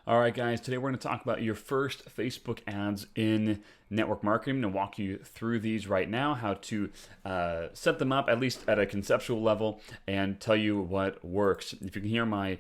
All right, guys, today we're going to talk about your first Facebook ads in network marketing. I'm going to walk you through these right now, how to set them up, at least at a conceptual level, and tell you what works. If you can hear my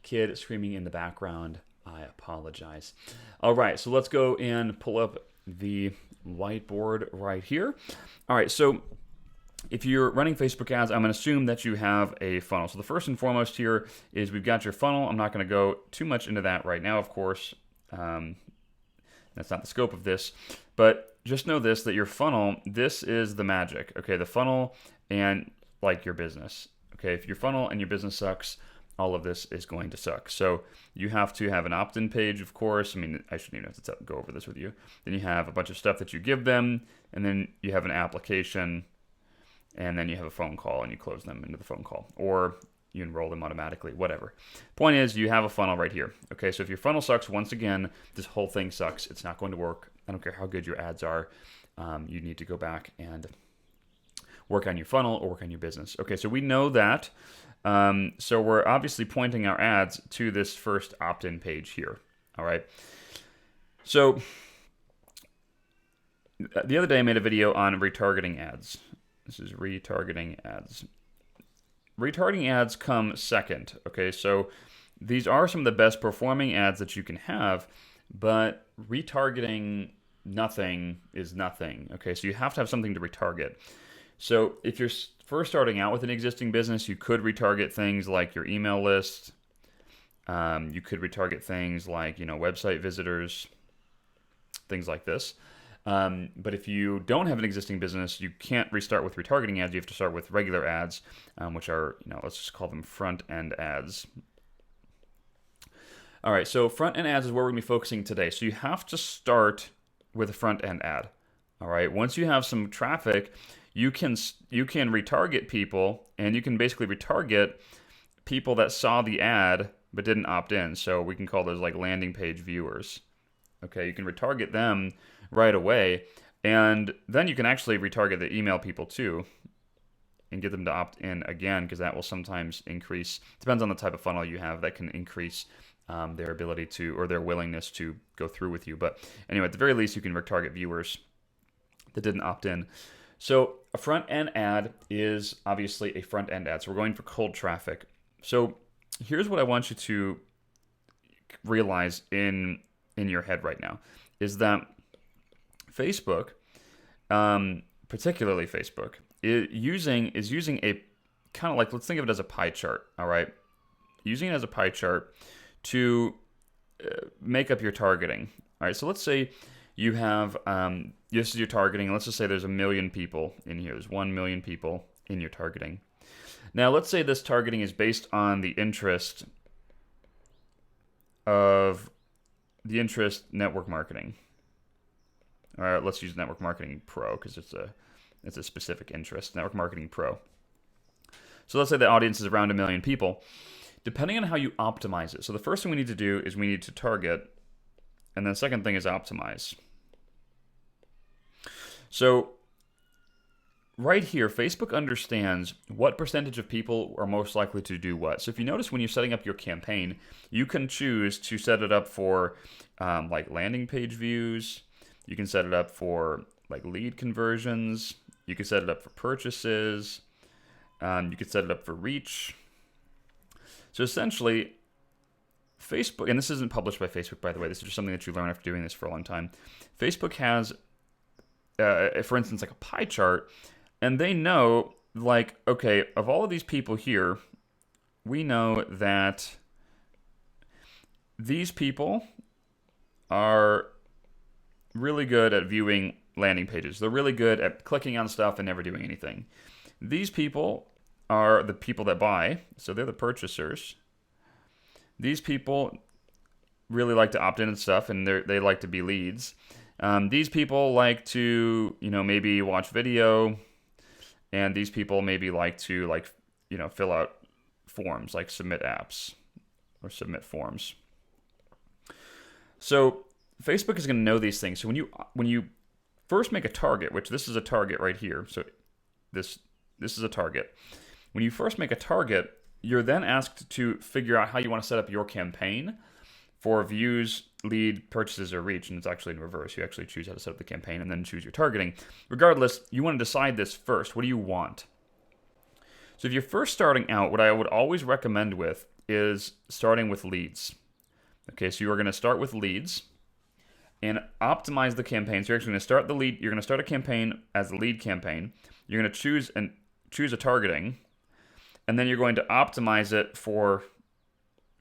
kid screaming in the background, I apologize. All right, so let's go and pull up the whiteboard right here. All right, so if you're running Facebook ads, I'm going to assume that you have a funnel. So the first and foremost here is we've got your funnel. I'm not going to go too much into that right now, of course. That's not the scope of this. But just know this, that your funnel, this is the magic. Okay, the funnel and like your business. Okay, if your funnel and your business sucks, all of this is going to suck. So you have to have an opt-in page, of course. I mean, I shouldn't even have to go over this with you. Then you have a bunch of stuff that you give them, and then you have an application, and then you have a phone call and you close them into the phone call, or you enroll them automatically, whatever. Point is, you have a funnel right here. Okay, so if your funnel sucks, once again, this whole thing sucks. It's not going to work. I don't care how good your ads are. You need to go back and work on your funnel or work on your business. Okay, so we know that. So we're obviously pointing our ads to this first opt-in page here. All right. So the other day I made a video on retargeting ads. This is retargeting ads. Retargeting ads come second, okay? So these are some of the best performing ads that you can have, but retargeting nothing is nothing, okay? So you have to have something to retarget. So if you're first starting out with an existing business, you could retarget things like your email list. You could retarget things like, website visitors, things like this. But if you don't have an existing business, you can't restart with retargeting ads. You have to start with regular ads, which are, let's just call them front-end ads. All right, so front-end ads is where we're going to be focusing today. So you have to start with a front-end ad. All right, once you have some traffic, you can retarget people, and you can basically retarget people that saw the ad but didn't opt in. So we can call those like landing page viewers. Okay, you can retarget them right away, and then you can actually retarget the email people too and get them to opt in again, because that will sometimes increase, depends on the type of funnel you have, that can increase their ability to, or their willingness to go through with you. But anyway, at the very least, you can retarget viewers that didn't opt in. So a front end ad is obviously a front end ad. So we're going for cold traffic. So here's what I want you to realize in your head right now, is that Facebook, particularly Facebook, is using a kind of like, let's think of it as a pie chart, all right? Using it as a pie chart to make up your targeting. All right, so let's say you have, this is your targeting, let's just say there's 1 million people in here. There's 1 million people in your targeting. Now, let's say this targeting is based on the interest network marketing. All right, let's use Network Marketing Pro because it's a specific interest, Network Marketing Pro. So let's say the audience is around 1 million people. Depending on how you optimize it. So the first thing we need to do is we need to target, and then the second thing is optimize. So right here, Facebook understands what percentage of people are most likely to do what. So if you notice when you're setting up your campaign, you can choose to set it up for like landing page views. You can set it up for like lead conversions. You can set it up for purchases. You can set it up for reach. So essentially, Facebook, and this isn't published by Facebook, by the way. This is just something that you learn after doing this for a long time. Facebook has, for instance, like a pie chart, and they know, like, okay, of all of these people here, we know that these people are really good at viewing landing pages. They're really good at clicking on stuff and never doing anything. These people are the people that buy, so they're the purchasers. These people really like to opt in and stuff, and they like to be leads. These people like to, maybe watch video, and these people maybe like to, fill out forms, like submit apps or submit forms. So Facebook is going to know these things. So when you first make a target, which this is a target right here, so this is a target. When you first make a target, you're then asked to figure out how you want to set up your campaign. for views, lead, purchases, or reach, and it's actually in reverse. You actually choose how to set up the campaign and then choose your targeting. Regardless, you want to decide this first. What do you want? So if you're first starting out, what I would always recommend with is starting with leads. Okay, so you are going to start with leads and optimize the campaign. So you're actually going to start the lead. You're going to start a campaign as a lead campaign. You're going to choose a targeting, and then you're going to optimize it for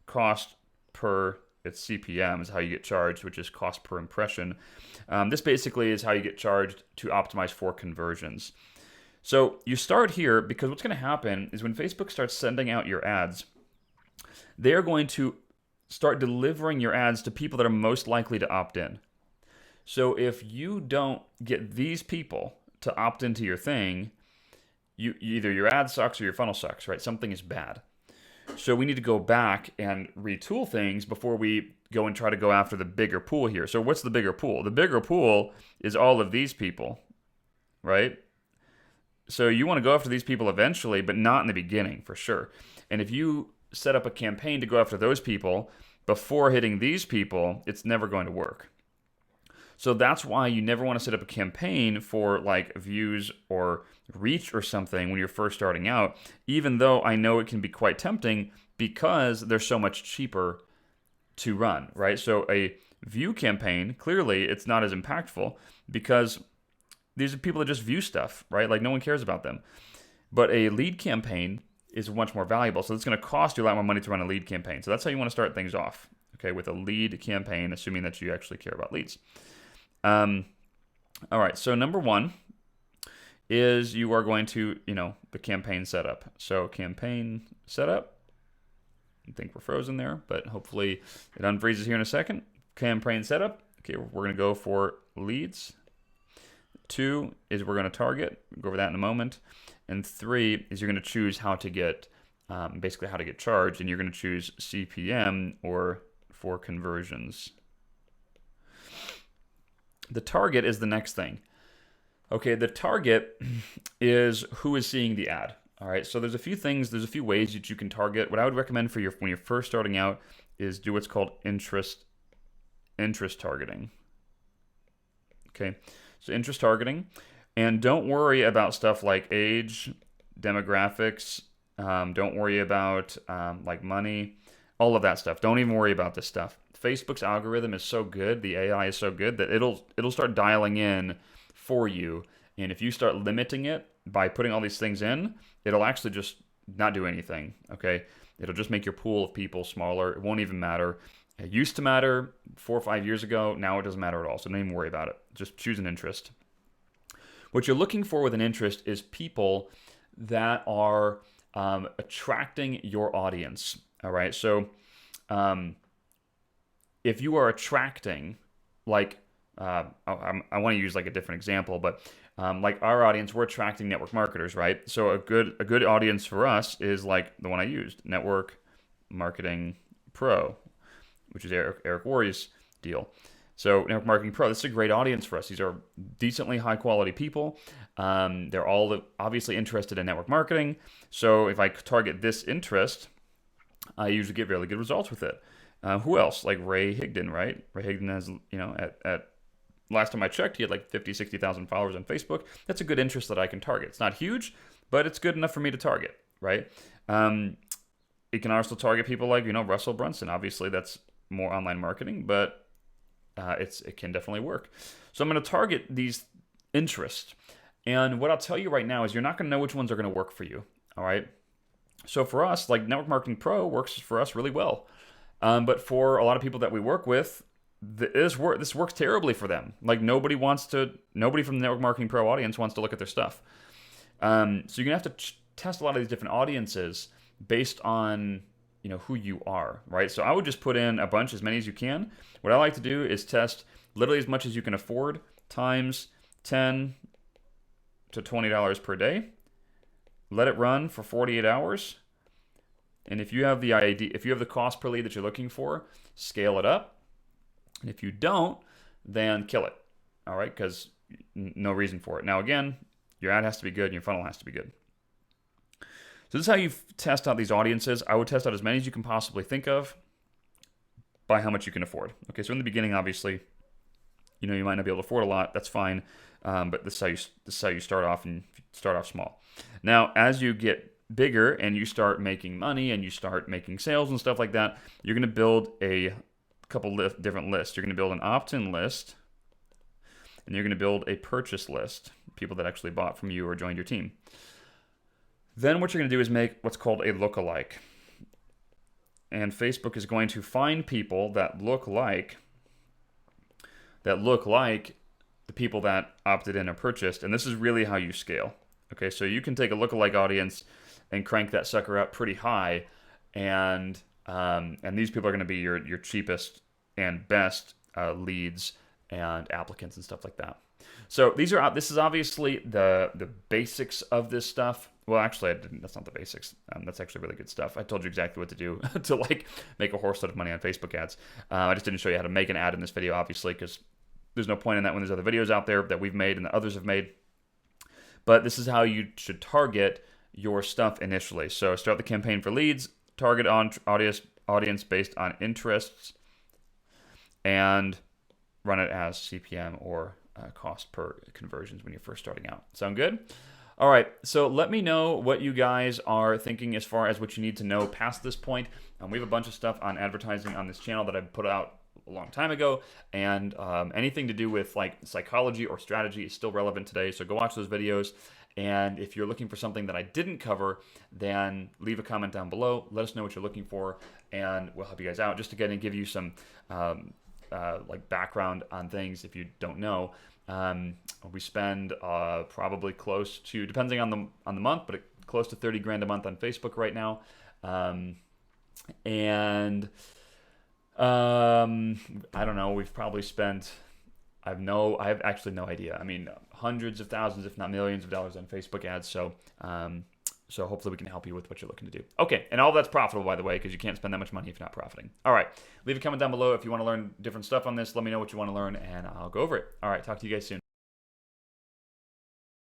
cost per its CPM is how you get charged, which is cost per impression. This basically is how you get charged to optimize for conversions. So you start here because what's going to happen is when Facebook starts sending out your ads, they're going to start delivering your ads to people that are most likely to opt in. So if you don't get these people to opt into your thing, either your ad sucks or your funnel sucks, right? Something is bad. So we need to go back and retool things before we go and try to go after the bigger pool here. So what's the bigger pool? The bigger pool is all of these people, right? So you want to go after these people eventually, but not in the beginning for sure. And if you set up a campaign to go after those people before hitting these people, it's never going to work. So that's why you never want to set up a campaign for like views or reach or something when you're first starting out, even though I know it can be quite tempting because they're so much cheaper to run, right? So a view campaign, clearly it's not as impactful because these are people that just view stuff, right? Like no one cares about them. But a lead campaign is much more valuable. So it's going to cost you a lot more money to run a lead campaign. So that's how you want to start things off, okay, with a lead campaign, assuming that you actually care about leads. All right, so number one is you are going to, the campaign setup. So campaign setup, I think we're frozen there, but hopefully it unfreezes here in a second. Campaign setup, okay, we're going to go for leads. 2 is we're going to target. We'll go over that in a moment. And 3 is you're going to choose how to get, basically how to get charged, and you're going to choose CPM or for conversions. The target is the next thing. Okay, the target is who is seeing the ad. All right, so there's a few ways that you can target. What I would recommend for when you're first starting out is do what's called interest targeting. Okay, so interest targeting. And don't worry about stuff like age, demographics. Don't worry about like money, all of that stuff. Don't even worry about this stuff. Facebook's algorithm is so good, the AI is so good that it'll start dialing in for you. And if you start limiting it by putting all these things in, it'll actually just not do anything. Okay, it'll just make your pool of people smaller. It won't even matter. It used to matter 4 or 5 years ago. Now it doesn't matter at all. So don't even worry about it. Just choose an interest. What you're looking for with an interest is people that are attracting your audience. All right. So if you are attracting, like, I want to use like a different example, but like our audience, we're attracting network marketers, right? So a good audience for us is like the one I used, Network Marketing Pro, which is Eric Worre's deal. So Network Marketing Pro, this is a great audience for us. These are decently high quality people. They're all obviously interested in network marketing. So if I target this interest, I usually get really good results with it. Who else? Like Ray Higdon, right? Ray Higdon has, at last time I checked, he had like 50, 60,000 followers on Facebook. That's a good interest that I can target. It's not huge, but it's good enough for me to target, right? It can also target people like, Russell Brunson. Obviously, that's more online marketing, but it can definitely work. So I'm going to target these interests. And what I'll tell you right now is you're not going to know which ones are going to work for you, all right? So for us, like Network Marketing Pro works for us really well. But for a lot of people that we work with, this works terribly for them. Like nobody from the Network Marketing Pro audience wants to look at their stuff. So you're gonna have to test a lot of these different audiences based on who you are, right? So I would just put in a bunch, as many as you can. What I like to do is test literally as much as you can afford times $10 to $20 per day. Let it run for 48 hours. And if you have the cost per lead that you're looking for, scale it up. And if you don't, then kill it. All right, because no reason for it. Now again, your ad has to be good and your funnel has to be good. So this is how you test out these audiences. I would test out as many as you can possibly think of. by how much you can afford. Okay, so in the beginning, obviously, you might not be able to afford a lot. That's fine, but this is how you start off, and start off small. Now, as you get bigger and you start making money and you start making sales and stuff like that, you're going to build a couple different lists. You're going to build an opt-in list, and you're going to build a purchase list, people that actually bought from you or joined your team. Then what you're going to do is make what's called a lookalike. And Facebook is going to find people that look like the people that opted in or purchased. And this is really how you scale. Okay, so you can take a lookalike audience and crank that sucker up pretty high, and these people are going to be your cheapest and best leads and applicants and stuff like that. So this is obviously the basics of this stuff. Well, actually, that's not the basics. That's actually really good stuff. I told you exactly what to do to make a horse load of money on Facebook ads. I just didn't show you how to make an ad in this video, obviously, because there's no point in that when there's other videos out there that we've made and that others have made. But this is how you should target your stuff initially. So start the campaign for leads, target on audience based on interests, and run it as CPM or cost per conversions when you're first starting out. Sound good? All right, so let me know what you guys are thinking as far as what you need to know past this point. We have a bunch of stuff on advertising on this channel that I put out a long time ago, and anything to do with like psychology or strategy is still relevant today, so go watch those videos. And if you're looking for something that I didn't cover, then leave a comment down below. Let us know what you're looking for, and we'll help you guys out. Just to give you some like background on things if you don't know. We spend probably close to, depending on the month, but close to 30 grand a month on Facebook right now. And I don't know, we've probably spent, I have actually no idea. I mean, hundreds of thousands, if not millions of dollars on Facebook ads. So hopefully we can help you with what you're looking to do. Okay, and all that's profitable, by the way, because you can't spend that much money if you're not profiting. All right, leave a comment down below if you want to learn different stuff on this. Let me know what you want to learn, and I'll go over it. All right, talk to you guys soon.